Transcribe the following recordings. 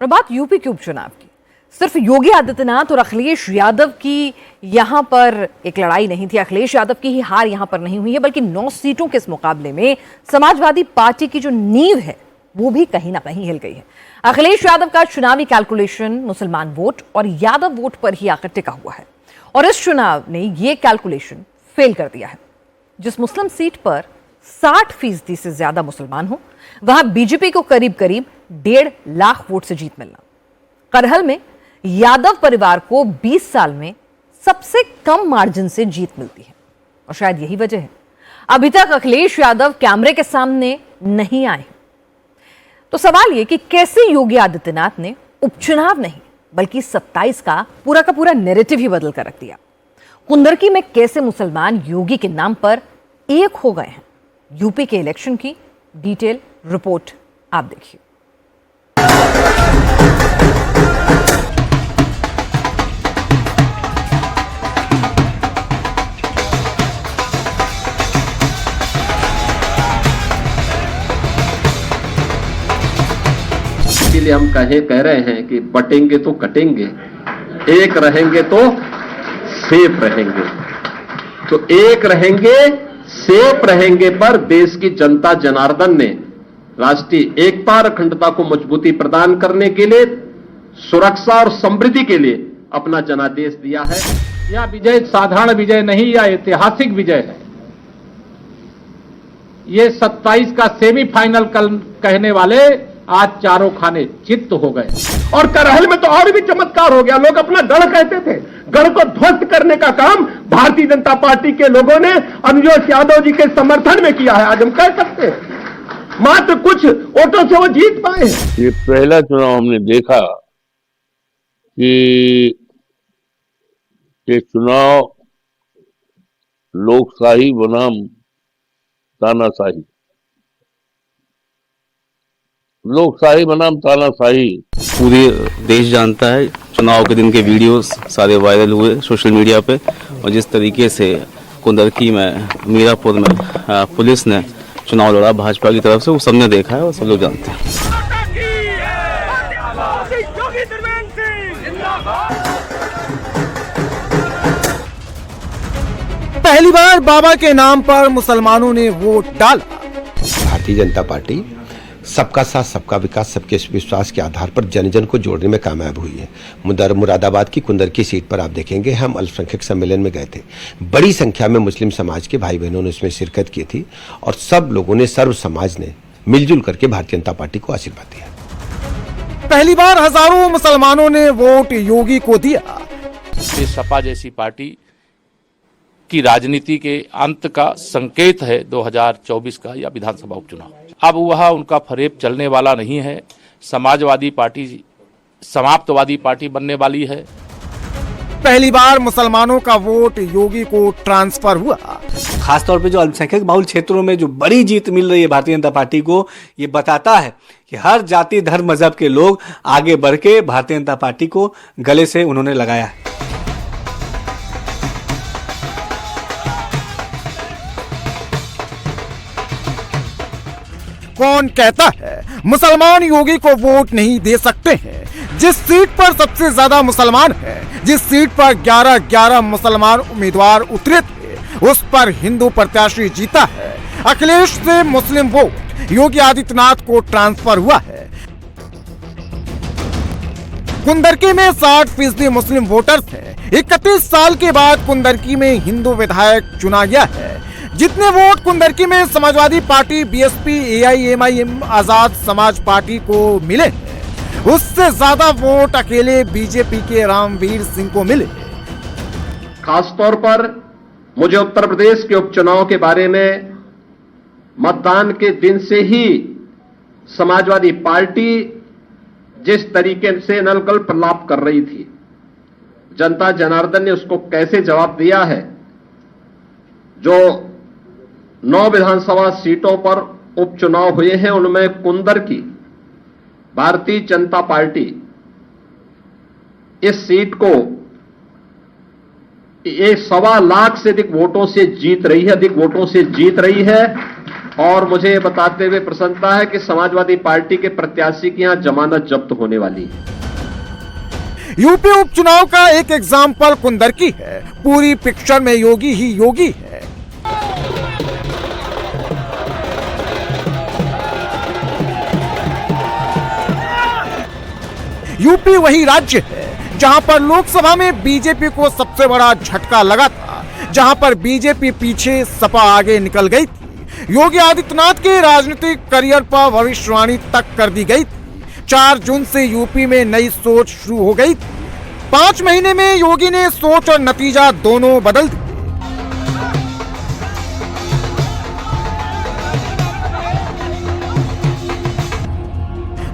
और बात यूपी के उपचुनाव की, सिर्फ योगी आदित्यनाथ और अखिलेश यादव की यहां पर एक लड़ाई नहीं थी। अखिलेश यादव की ही हार यहां पर नहीं हुई है, बल्कि 9 सीटों के इस मुकाबले में समाजवादी पार्टी की जो नींव है वो भी कहीं ना कहीं हिल गई है। अखिलेश यादव का चुनावी कैलकुलेशन मुसलमान वोट और यादव वोट पर ही आकर टिका हुआ है, और इस चुनाव ने यह कैलकुलेशन फेल कर दिया है। जिस मुस्लिम सीट पर 60% से ज्यादा मुसलमान हो, वहां बीजेपी को करीब करीब 1.5 लाख वोट से जीत मिलना। करहल में यादव परिवार को 20 साल में सबसे कम मार्जिन से जीत मिलती है, और शायद यही वजह है अभी तक अखिलेश यादव कैमरे के सामने नहीं आए। तो सवाल यह कि कैसे योगी आदित्यनाथ ने उपचुनाव नहीं बल्कि 27 का पूरा नैरेटिव ही बदल कर रख दिया। कुंदरकी में कैसे मुसलमान योगी के नाम पर एक हो गए हैं, यूपी के इलेक्शन की डिटेल रिपोर्ट आप देखिए। इसीलिए हम कह रहे हैं कि बटेंगे तो कटेंगे, एक रहेंगे तो सेफ रहेंगे। तो एक रहेंगे सेफ रहेंगे पर देश की जनता जनार्दन ने राष्ट्रीय एकता और अखंडता को मजबूती प्रदान करने के लिए, सुरक्षा और समृद्धि के लिए अपना जनादेश दिया है। यह विजय साधारण विजय नहीं, यह ऐतिहासिक विजय है। ये 27 का सेमीफाइनल कहने वाले आज चारों खाने चित्त हो गए। और करहल में तो और भी चमत्कार हो गया। लोग अपना गढ़ कहते थे, गढ़ को ध्वस्त करने का काम भारतीय जनता पार्टी के लोगों ने अनुजोत यादव जी के समर्थन में किया है। आज हम कह सकते हैं मात्र कुछ वोटों से वो जीत पाए हैं। ये पहला चुनाव हमने देखा कि ये चुनाव लोकशाही बनाम तानाशाही, लोकशाही बनाम तानाशाही। पूरे देश जानता है, चुनाव के दिन के वीडियोस सारे वायरल हुए सोशल मीडिया पे, और जिस तरीके से कुंदरकी में, मीरापुर में पुलिस ने चुनाव लड़ा भाजपा की तरफ से, वो सबने देखा है और सब लोग जानते हैं। पहली बार बाबा के नाम पर मुसलमानों ने वोट डाला। भारतीय जनता पार्टी सबका साथ सबका विकास सबके विश्वास के आधार पर जन जन को जोड़ने में कामयाब हुई है। मुरादाबाद की कुंदरकी सीट पर आप देखेंगे, हम अल्पसंख्यक सम्मेलन में गए थे। बड़ी संख्या में मुस्लिम समाज के भाई बहनों ने उसमें शिरकत की थी, और सब लोगों ने, सर्व समाज ने मिलजुल करके भारतीय जनता पार्टी को आशीर्वाद दिया। पहली बार हजारों मुसलमानों ने वोट योगी को दिया। ये सपा जैसी पार्टी की राजनीति के अंत का संकेत है 2024 का या विधानसभा उपचुनाव। अब वह उनका फरेब चलने वाला नहीं है। समाजवादी पार्टी समाप्तवादी पार्टी बनने वाली है। पहली बार मुसलमानों का वोट योगी को ट्रांसफर हुआ। खासतौर पे जो अल्पसंख्यक बहुल क्षेत्रों में जो बड़ी जीत मिल रही है भारतीय जनता पार्टी को, ये बताता है कि हर जाति धर्म मजहब के लोग आगे बढ़ के भारतीय जनता पार्टी को गले से उन्होंने लगाया है। कौन कहता है मुसलमान योगी को वोट नहीं दे सकते हैं? जिस सीट पर सबसे ज्यादा मुसलमान है, जिस सीट पर 11 मुसलमान उम्मीदवार उतरे थे, उस पर हिंदू प्रत्याशी जीता है। अखिलेश से मुस्लिम वोट योगी आदित्यनाथ को ट्रांसफर हुआ है। कुंदरकी में 60% मुस्लिम वोटर्स हैं। 31 साल के बाद कुंदरकी में हिंदू विधायक चुना गया है। जितने वोट कुंदरकी में Samajwadi party, BSP, AIMIM, Azad Samaj party को मिले, उससे ज्यादा वोट अकेले बीजेपी के रामवीर सिंह को मिले। खासतौर पर मुझे उत्तर प्रदेश के उपचुनाव के बारे में मतदान के दिन से ही समाजवादी पार्टी जिस तरीके से नलकल प्रलाप कर रही थी, जनता जनार्दन ने उसको कैसे जवाब दिया है। जो 9 विधानसभा सीटों पर उपचुनाव हुए हैं, उनमें कुंदरकी भारतीय जनता पार्टी इस सीट को 1.25 लाख से अधिक वोटों से जीत रही है, और मुझे ये बताते हुए प्रसन्नता है कि समाजवादी पार्टी के प्रत्याशी की यहां जमानत जब्त होने वाली है। यूपी उपचुनाव का एक एग्जाम्पल कुंदरकी है। पूरी पिक्चर में योगी ही योगी है। यूपी वही राज्य है जहां पर लोकसभा में बीजेपी को सबसे बड़ा झटका लगा था, जहां पर बीजेपी पीछे सपा आगे निकल गई थी। योगी आदित्यनाथ के राजनीतिक करियर पर भविष्यवाणी तक कर दी गई थी। 4 जून से यूपी में नई सोच शुरू हो गई थी। 5 महीने में योगी ने सोच और नतीजा दोनों बदल दिए।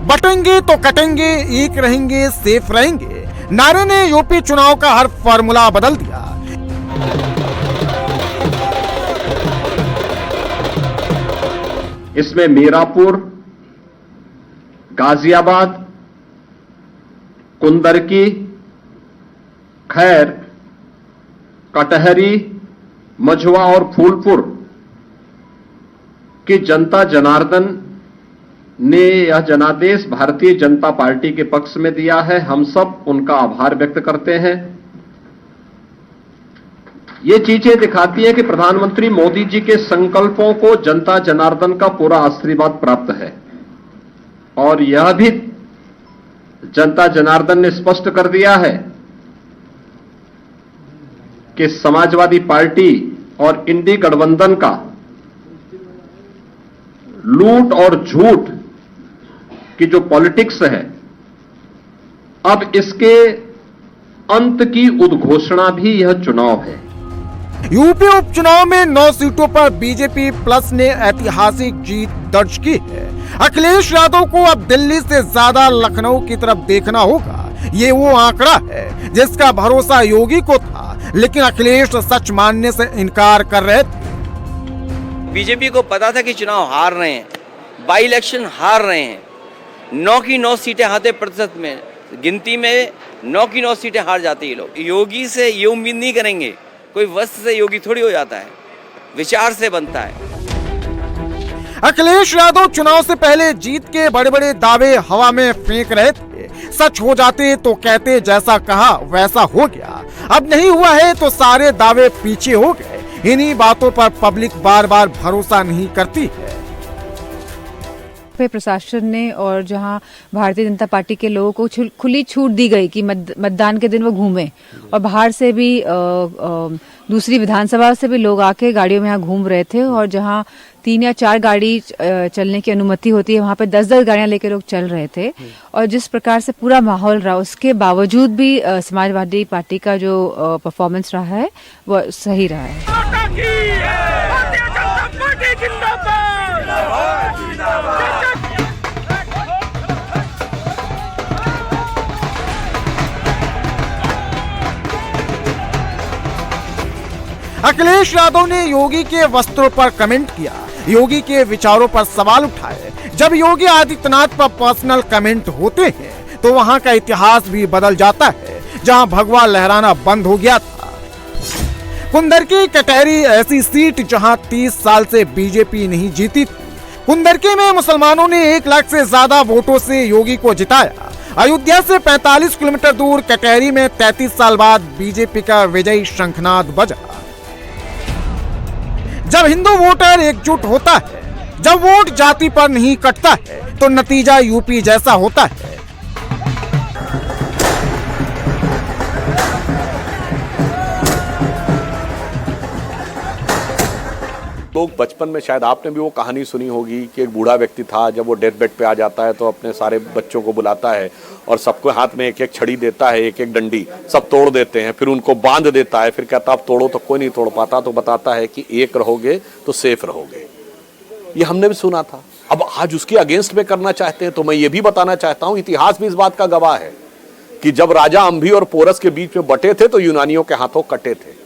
बटेंगे तो कटेंगे, एक रहेंगे सेफ रहेंगे, नारे ने यूपी चुनाव का हर फार्मूला बदल दिया। इसमें मीरापुर, गाजियाबाद, कुंदरकी, खैर, कटहरी, मझवा और फूलपुर की जनता जनार्दन ने यह जनादेश भारतीय जनता पार्टी के पक्ष में दिया है। हम सब उनका आभार व्यक्त करते हैं। ये चीजें दिखाती है कि प्रधानमंत्री मोदी जी के संकल्पों को जनता जनार्दन का पूरा आशीर्वाद प्राप्त है और यह भी जनता जनार्दन ने स्पष्ट कर दिया है कि समाजवादी पार्टी और इंडी गठबंधन का लूट और झूठ की जो पॉलिटिक्स है, अब इसके अंत की उद्घोषणा भी यह चुनाव है। यूपी उपचुनाव में 9 सीटों पर बीजेपी प्लस ने ऐतिहासिक जीत दर्ज की है। अखिलेश यादव को अब दिल्ली से ज्यादा लखनऊ की तरफ देखना होगा। ये वो आंकड़ा है जिसका भरोसा योगी को था, लेकिन अखिलेश सच मानने से इनकार कर रहे थे। बीजेपी को पता था कि चुनाव हार रहे हैं, बाई इलेक्शन हार रहे हैं, 9 की 9 सीटें हाथे प्रतिशत में गिनती में 9 की 9 सीटें हार जाती है। लोग योगी से ये उम्मीद नहीं करेंगे, कोई वस्त्र से योगी थोड़ी हो जाता है, विचार से बनता है। अखिलेश यादव चुनाव से पहले जीत के बड़े बड़े दावे हवा में फेंक रहे थे। सच हो जाते तो कहते जैसा कहा वैसा हो गया, अब नहीं हुआ है तो सारे दावे पीछे हो गए। इन्हीं बातों पर पब्लिक बार बार भरोसा नहीं करती है। प्रशासन ने और जहां भारतीय जनता पार्टी के लोगों को खुली छूट दी गई कि मतदान के दिन वो घूमें, और बाहर से भी दूसरी विधानसभा से भी लोग आके गाड़ियों में यहाँ घूम रहे थे, और जहां 3 या 4 गाड़ी चलने की अनुमति होती है वहां पे 10-10 गाड़ियां लेके लोग चल रहे थे। और जिस प्रकार से पूरा माहौल रहा, उसके बावजूद भी समाजवादी पार्टी का जो परफॉर्मेंस रहा है वो सही रहा है। अखिलेश यादव ने योगी के वस्त्रों पर कमेंट किया, योगी के विचारों पर सवाल उठाए। जब योगी आदित्यनाथ पर पर्सनल कमेंट होते हैं तो वहां का इतिहास भी बदल जाता है, जहां भगवा लहराना बंद हो गया था। कुंदरकी कटहरी ऐसी सीट जहां 30 साल से बीजेपी नहीं जीती थी। कुंदरकी में मुसलमानों ने 1 लाख से ज्यादा वोटों से योगी को जिताया। अयोध्या से 45 किलोमीटर दूर कटहरी में 33 साल बाद बीजेपी का विजयी शंखनाद बजा। जब हिंदू वोटर एकजुट होता है, जब वोट जाति पर नहीं कटता है, तो नतीजा यूपी जैसा होता है। लोग बचपन में, शायद आपने भी वो कहानी सुनी होगी कि एक बूढ़ा व्यक्ति था, जब वो डेथ बेड पे आ जाता है तो अपने सारे बच्चों को बुलाता है और सबको हाथ में 1-1 छड़ी देता है, 1-1 डंडी, सब तोड़ देते हैं, फिर उनको बांध देता है, फिर कहता आप तोड़ो, तो कोई नहीं तोड़ पाता, तो बताता है कि एक रहोगे तो सेफ रहोगे। ये हमने भी सुना था। अब आज उसके अगेंस्ट में करना चाहते हैं, तो मैं ये भी बताना चाहता हूं, इतिहास भी इस बात का गवाह है कि जब राजा अंभी और पोरस के बीच में बटे थे तो यूनानियों के हाथों कटे थे।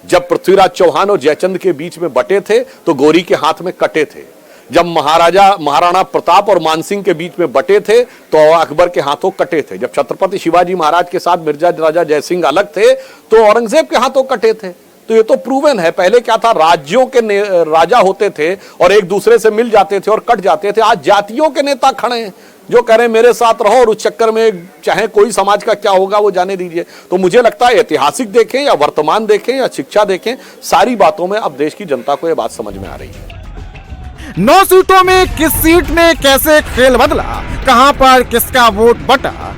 जब पृथ्वीराज चौहान और जयचंद के बीच में बटे थे तो गौरी के हाथ में कटे थे। जब महाराणा प्रताप और मानसिंह के बीच में बटे थे तो अकबर के हाथों कटे थे। जब छत्रपति शिवाजी महाराज के साथ मिर्जा राजा जयसिंह अलग थे तो औरंगजेब के हाथों कटे थे। तो ये तो प्रूवन है। पहले क्या था, राज्यों के राजा होते थे और एक दूसरे से मिल जाते थे और कट जाते थे। आज जातियों के नेता खड़े हैं जो कह रहे हैं मेरे साथ रहो, और उस चक्कर में चाहे कोई समाज का क्या होगा वो जाने दीजिए। तो मुझे लगता है ऐतिहासिक देखें या वर्तमान देखें या शिक्षा देखें, सारी बातों में अब देश की जनता को यह बात समझ में आ रही है। 9 सीटों में किस सीट में कैसे खेल बदला, कहां पर किसका वोट बटा।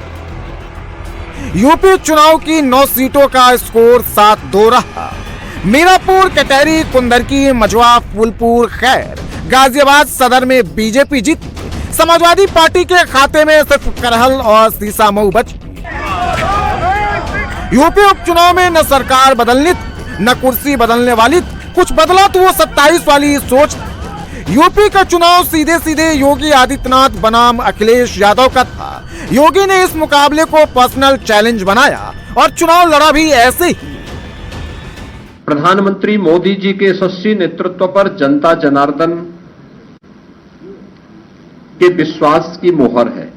यूपी चुनाव की 9 सीटों का स्कोर 7-2 रहा। मीरापुर, कटहरी, कुंदरकी, मझवा, फूलपुर, खैर, गाजियाबाद सदर में बीजेपी जीती। समाजवादी पार्टी के खाते में सिर्फ करहल और सीसामऊ बची। यूपी उपचुनाव में न सरकार बदलनी थी न कुर्सी बदलने वाली थी, कुछ बदला तो वो 27 वाली सोच थी। यूपी का चुनाव सीधे सीधे योगी आदित्यनाथ बनाम अखिलेश यादव का था। योगी ने इस मुकाबले को पर्सनल चैलेंज बनाया और चुनाव लड़ा भी ऐसे ही। प्रधानमंत्री मोदी जी के यशस्वी नेतृत्व पर जनता जनार्दन के विश्वास की मोहर है।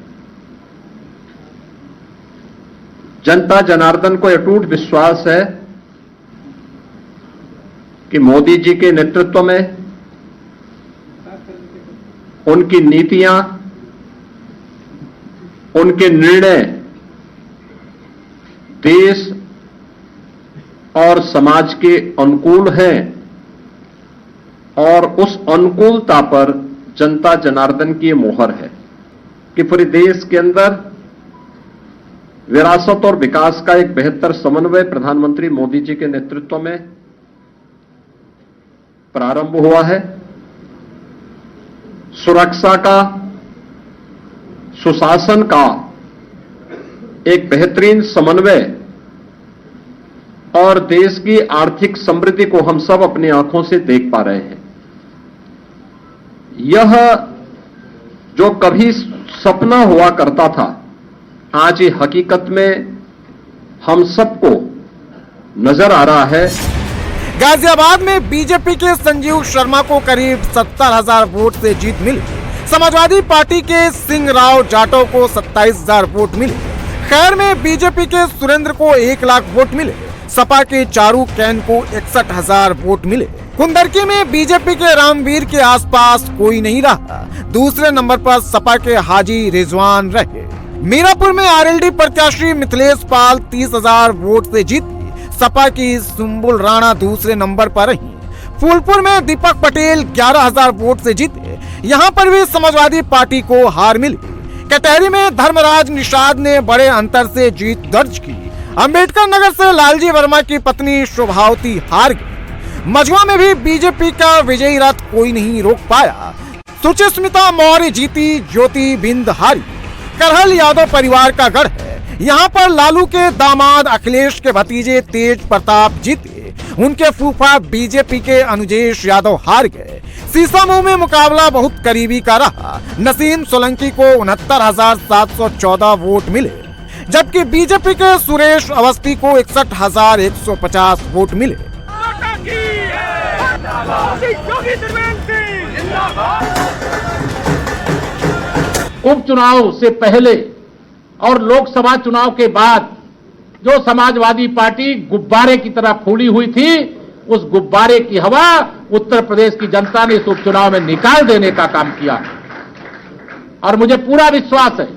जनता जनार्दन को अटूट विश्वास है कि मोदी जी के नेतृत्व में उनकी नीतियां, उनके निर्णय देश और समाज के अनुकूल हैं, और उस अनुकूलता पर जनता जनार्दन की मोहर है कि पूरे देश के अंदर विरासत और विकास का एक बेहतर समन्वय प्रधानमंत्री मोदी जी के नेतृत्व में प्रारंभ हुआ है। सुरक्षा का, सुशासन का एक बेहतरीन समन्वय और देश की आर्थिक समृद्धि को हम सब अपनी आंखों से देख पा रहे हैं। यह जो कभी सपना हुआ करता था, आज ये हकीकत में हम सबको नजर आ रहा है। गाजियाबाद में बीजेपी के संजीव शर्मा को करीब 70,000 वोट से जीत मिली। समाजवादी पार्टी के सिंह राव जाटव को 27,000 वोट मिले। खैर में बीजेपी के सुरेंद्र को 1 लाख वोट मिले। सपा के चारू कैन को 61,000 वोट मिले। कुंदरकी में बीजेपी के रामवीर के आसपास कोई नहीं रहा। दूसरे नंबर पर सपा के हाजी रिजवान रहे। मीरापुर में आरएलडी प्रत्याशी मिथिलेश पाल 30,000 वोट से जीती। सपा की सुंबुल राणा दूसरे नंबर पर रही। फूलपुर में दीपक पटेल 11,000 वोट से जीते। यहां पर भी समाजवादी पार्टी को हार मिली। कटहरी में धर्मराज निषाद ने बड़े अंतर से जीत दर्ज की। अंबेडकर नगर से लालजी वर्मा की पत्नी शोभावती हार गई। मझवा में भी बीजेपी का विजयी रथ कोई नहीं रोक पाया। सुचिस्मिता मौर्य जीती, ज्योति बिंद हारी। करहल यादव परिवार का गढ़ है। यहाँ पर लालू के दामाद अखिलेश के भतीजे तेज प्रताप जीते। उनके फूफा बीजेपी के अनुजेश यादव हार गए। सीसामऊ में मुकाबला बहुत करीबी का रहा। नसीम सोलंकी को 69,714 वोट मिले, जबकि बीजेपी के सुरेश अवस्थी को 61,150 वोट मिले। उपचुनाव से पहले और लोकसभा चुनाव के बाद जो समाजवादी पार्टी गुब्बारे की तरह फूली हुई थी, उस गुब्बारे की हवा उत्तर प्रदेश की जनता ने इस उपचुनाव में निकाल देने का काम किया। और मुझे पूरा विश्वास है,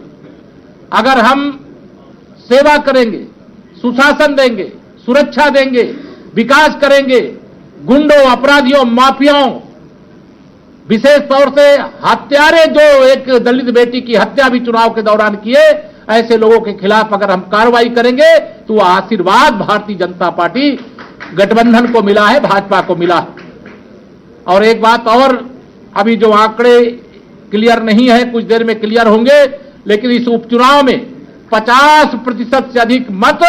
अगर हम सेवा करेंगे, सुशासन देंगे, सुरक्षा देंगे, विकास करेंगे, गुंडों, अपराधियों, माफियाओं, विशेष तौर से हत्यारे जो एक दलित बेटी की हत्या भी चुनाव के दौरान किए, ऐसे लोगों के खिलाफ अगर हम कार्रवाई करेंगे तो आशीर्वाद भारतीय जनता पार्टी गठबंधन को मिला है, भाजपा को मिला है। और एक बात और, अभी जो आंकड़े क्लियर नहीं है, कुछ देर में क्लियर होंगे, लेकिन इस उपचुनाव में 50% से अधिक मत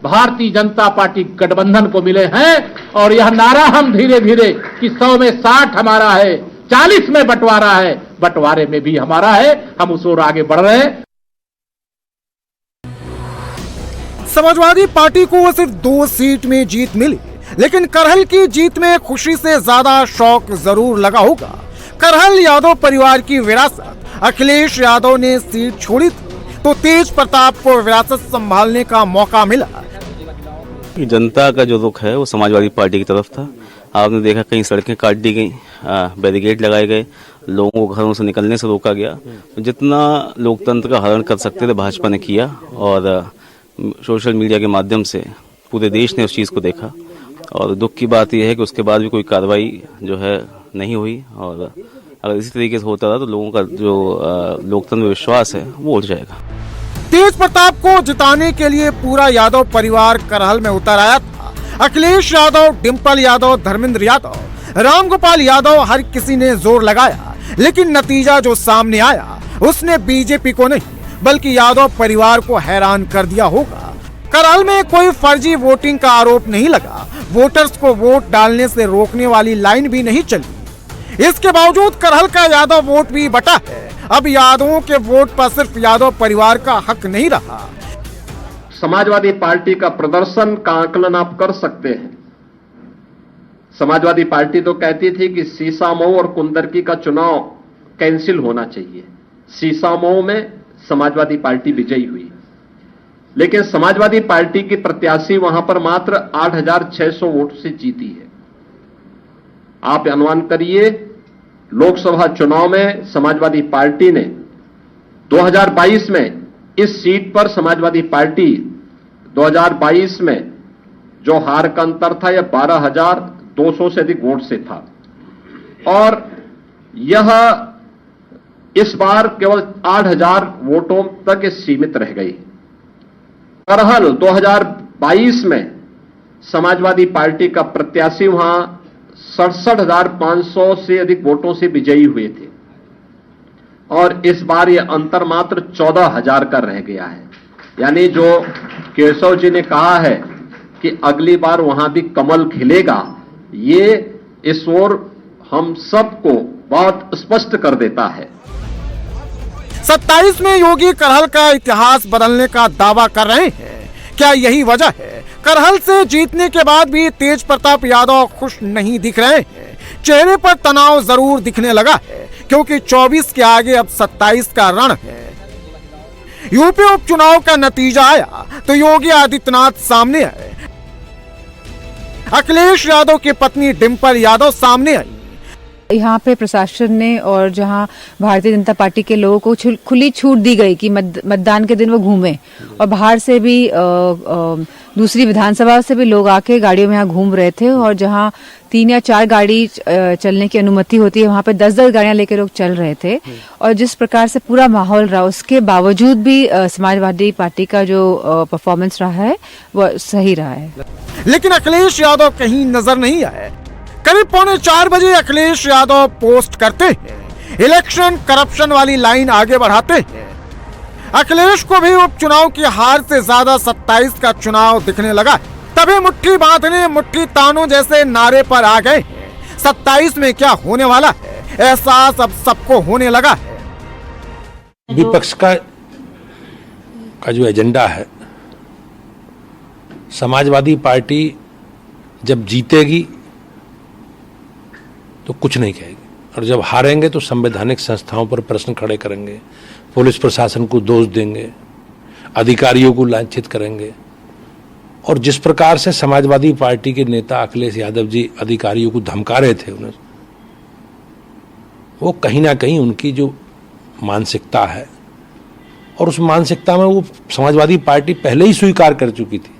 भारतीय जनता पार्टी गठबंधन को मिले हैं। और यह नारा हम धीरे धीरे कि 100 में 60 हमारा है, 40 में बंटवारा है, बंटवारे में भी हमारा है, हम उस ओर आगे बढ़ रहे हैं। समाजवादी पार्टी को सिर्फ 2 सीट में जीत मिली, लेकिन करहल की जीत में खुशी से ज्यादा शौक जरूर लगा होगा। करहल यादव परिवार की विरासत, अखिलेश यादव ने सीट छोड़ी थी तो तेज प्रताप को विरासत संभालने का मौका मिला। जनता का जो रुख है वो समाजवादी पार्टी की तरफ था। आपने देखा कई सड़कें काट दी गई, बैरिकेड लगाए गए, लोगों को घरों से निकलने से रोका गया। तो जितना लोकतंत्र का हरण कर सकते थे भाजपा ने किया, और सोशल मीडिया के माध्यम से पूरे देश ने उस चीज़ को देखा। और दुख की बात यह है कि उसके बाद भी कोई कार्रवाई जो है नहीं हुई, और अगर इसी तरीके से होता रहा तो लोगों का जो लोकतंत्र में विश्वास है वो उठ जाएगा। तेज प्रताप को जिताने के लिए पूरा यादव परिवार करहल में उतर आया था। अखिलेश यादव, डिम्पल यादव, धर्मेंद्र यादव, रामगोपाल यादव, हर किसी ने जोर लगाया, लेकिन नतीजा जो सामने आया उसने बीजेपी को नहीं बल्कि यादव परिवार को हैरान कर दिया होगा। करहल में कोई फर्जी वोटिंग का आरोप नहीं लगा, वोटर्स को वोट डालने से रोकने वाली लाइन भी नहीं चली। इसके बावजूद करहल का यादव वोट भी बटा है। अब यादवों के वोट पर सिर्फ यादव परिवार का हक नहीं रहा। समाजवादी पार्टी का प्रदर्शन का आकलन आप कर सकते हैं। समाजवादी पार्टी तो कहती थी कि सीसामऊ और कुंदरकी का चुनाव कैंसिल होना चाहिए। सीसामऊ में समाजवादी पार्टी विजयी हुई, लेकिन समाजवादी पार्टी की प्रत्याशी वहां पर मात्र 8,600 वोट से जीती है। आप अनुमान करिए, लोकसभा चुनाव में समाजवादी पार्टी ने 2022 में इस सीट पर समाजवादी पार्टी 2022 में जो हार का अंतर था यह 12,200 से अधिक वोट से था, और यह इस बार केवल 8,000 वोटों तक सीमित रह गई। करहल 2022 में समाजवादी पार्टी का प्रत्याशी वहां 67,500 से अधिक वोटों से विजयी हुए थे, और इस बार यह अंतर मात्र 14,000 का रह गया है। यानी जो केशव जी ने कहा है कि अगली बार वहां भी कमल खिलेगा, ये इस ओर हम सबको बहुत स्पष्ट कर देता है। 27 में योगी करहल का इतिहास बदलने का दावा कर रहे हैं। क्या यही वजह है करहल से जीतने के बाद भी तेज प्रताप यादव खुश नहीं दिख रहे हैं? चेहरे पर तनाव जरूर दिखने लगा है, क्योंकि 24 के आगे अब 27 का रण है। यूपी उपचुनाव का नतीजा आया तो योगी आदित्यनाथ सामने आए, अखिलेश यादव की पत्नी डिम्पल यादव सामने आई। यहाँ पे प्रशासन ने और जहाँ भारतीय जनता पार्टी के लोगों को खुली छूट दी गई कि मतदान के दिन वो घूमें, और बाहर से भी दूसरी विधानसभा से भी लोग आके गाड़ियों में यहाँ घूम रहे थे, और जहाँ 3 या 4 गाड़ी चलने की अनुमति होती है वहाँ पे 10-10 गाड़ियां लेकर लोग चल रहे थे। और जिस प्रकार से पूरा माहौल रहा, उसके बावजूद भी समाजवादी पार्टी का जो परफॉर्मेंस रहा है वो सही रहा है। लेकिन अखिलेश यादव कहीं नजर नहीं आए। करीब 3:45 बजे अखिलेश यादव पोस्ट करते हैं, इलेक्शन करप्शन वाली लाइन आगे बढ़ाते हैं। अखिलेश को भी उपचुनाव की हार से ज्यादा 27 का चुनाव दिखने लगा। तभी मुट्ठी बांधने, मुट्ठी तानों जैसे नारे पर आ गए। 27 में क्या होने वाला है एहसास अब सबको होने लगा है। विपक्ष का जो एजेंडा है, समाजवादी पार्टी जब जीतेगी तो कुछ नहीं कहेगी, और जब हारेंगे तो संवैधानिक संस्थाओं पर प्रश्न खड़े करेंगे, पुलिस प्रशासन को दोष देंगे, अधिकारियों को लांछित करेंगे। और जिस प्रकार से समाजवादी पार्टी के नेता अखिलेश यादव जी अधिकारियों को धमका रहे थे, उन्हें वो कहीं ना कहीं उनकी जो मानसिकता है, और उस मानसिकता में वो समाजवादी पार्टी पहले ही स्वीकार कर चुकी थी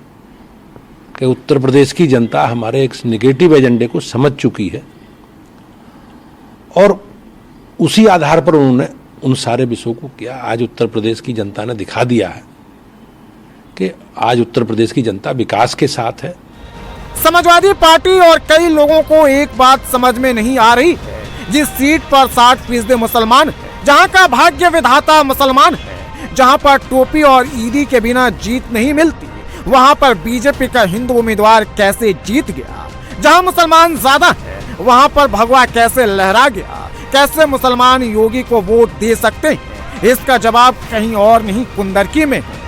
कि उत्तर प्रदेश की जनता हमारे एक नेगेटिव एजेंडे को समझ चुकी है, और उसी आधार पर उन्होंने उन सारे विषयों को किया। आज उत्तर प्रदेश की जनता ने दिखा दिया है कि आज उत्तर प्रदेश की जनता विकास के साथ है। समाजवादी पार्टी और कई लोगों को एक बात समझ में नहीं आ रही है, जिस सीट पर 60% मुसलमान है, जहां का भाग्य विधाता मुसलमान है, जहां पर टोपी और ईदी के बिना जीत नहीं मिलती, वहां पर बीजेपी का हिंदू उम्मीदवार कैसे जीत गया? जहां मुसलमान ज्यादा है वहां पर भगवा कैसे लहरा गया? कैसे मुसलमान योगी को वोट दे सकते हैं? इसका जवाब कहीं और नहीं, कुंदरकी में है।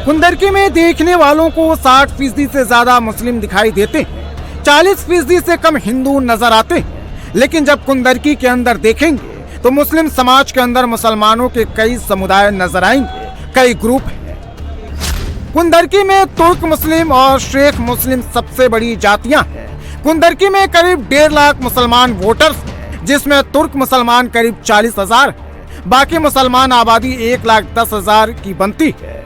कुंदरकी में देखने वालों को 60% से ज्यादा मुस्लिम दिखाई देते हैं, 40% से कम हिंदू नजर आते हैं। लेकिन जब कुंदरकी के अंदर देखेंगे तो मुस्लिम समाज के अंदर मुसलमानों के कई समुदाय नजर आएंगे, कई ग्रुप हैं। कुंदरकी में तुर्क मुस्लिम और शेख मुस्लिम सबसे बड़ी जातियां हैं। कुंदरकी में करीब 1.5 लाख मुसलमान वोटर्स हैं, जिसमें तुर्क मुसलमान करीब 40,000 हैं। बाकी मुसलमान आबादी 1,10,000 की बनती है।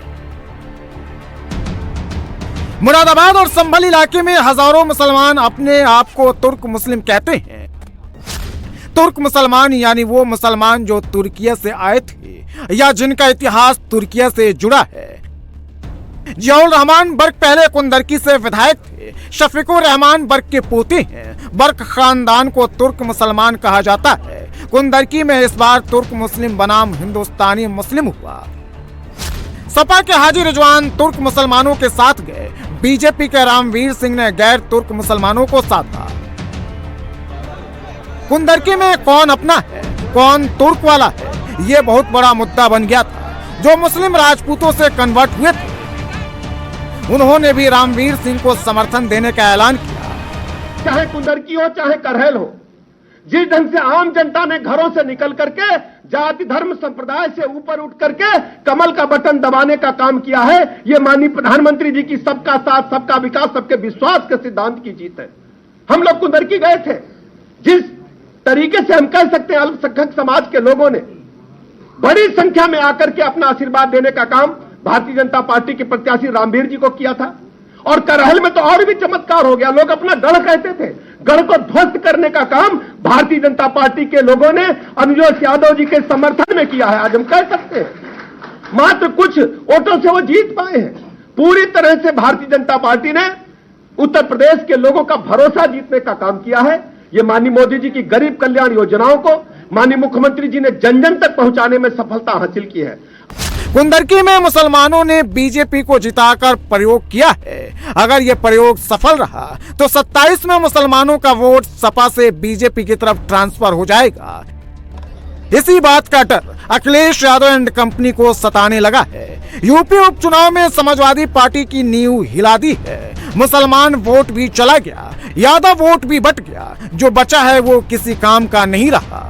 मुरादाबाद और संभल इलाके में हजारों मुसलमान अपने आप को तुर्क मुस्लिम कहते हैं। तुर्क मुसलमान यानी वो मुसलमान जो तुर्किया से आए थे या जिनका इतिहास तुर्किया से जुड़ा है। जियाउल रहमान बर्क पहले कुंदरकी से विधायक थे। शफीकुर रहमान बर्क के पोते हैं। बर्क खानदान को तुर्क मुसलमान कहा जाता है। कुंदरकी में इस बार तुर्क मुस्लिम बनाम हिंदुस्तानी मुस्लिम हुआ। सपा के हाजी रिजवान तुर्क मुसलमानों के साथ गए। बीजेपी के रामवीर सिंह ने गैर तुर्क मुसलमानों को साधा। कुंदरकी में कौन अपना है, कौन तुर्क वाला है, ये बहुत बड़ा मुद्दा बन गया था। जो मुस्लिम राजपूतों से कन्वर्ट हुए थे उन्होंने भी रामवीर सिंह को समर्थन देने का ऐलान किया। चाहे कुंदरकी हो चाहे करहल हो, जिस ढंग से आम जनता ने घरों से निकल करके जाति धर्म संप्रदाय से ऊपर उठ करके कमल का बटन दबाने का काम किया है, ये माननीय प्रधानमंत्री जी की सबका साथ सबका विकास सबके विश्वास के सिद्धांत की जीत है। हम लोग कुंदरकी गए थे। जिस तरीके से हम कह सकते हैं अल्पसंख्यक समाज के लोगों ने बड़ी संख्या में आकर के अपना आशीर्वाद देने का काम भारतीय जनता पार्टी के प्रत्याशी रामवीर जी को किया था। और करहल में तो और भी चमत्कार हो गया। लोग अपना गढ़ कहते थे, गढ़ को ध्वस्त करने का काम भारतीय जनता पार्टी के लोगों ने अनुजोत यादव जी के समर्थन में किया है। आज हम कह सकते हैं मात्र कुछ वोटों से वो जीत पाए हैं। पूरी तरह से भारतीय जनता पार्टी ने उत्तर प्रदेश के लोगों का भरोसा जीतने का काम किया है। ये माननीय मोदी जी की गरीब कल्याण योजनाओं को माननीय मुख्यमंत्री जी ने जन जन तक पहुंचाने में सफलता हासिल की है। कुंदरकी में मुसलमानों ने बीजेपी को जिताकर प्रयोग किया है। अगर ये प्रयोग सफल रहा तो 27 में मुसलमानों का वोट सपा से बीजेपी की तरफ ट्रांसफर हो जाएगा। इसी बात का डर अखिलेश यादव एंड कंपनी को सताने लगा है। यूपी उपचुनाव में समाजवादी पार्टी की नींव हिला दी है। मुसलमान वोट भी चला गया, यादव वोट भी बट गया। जो बचा है वो किसी काम का नहीं रहा।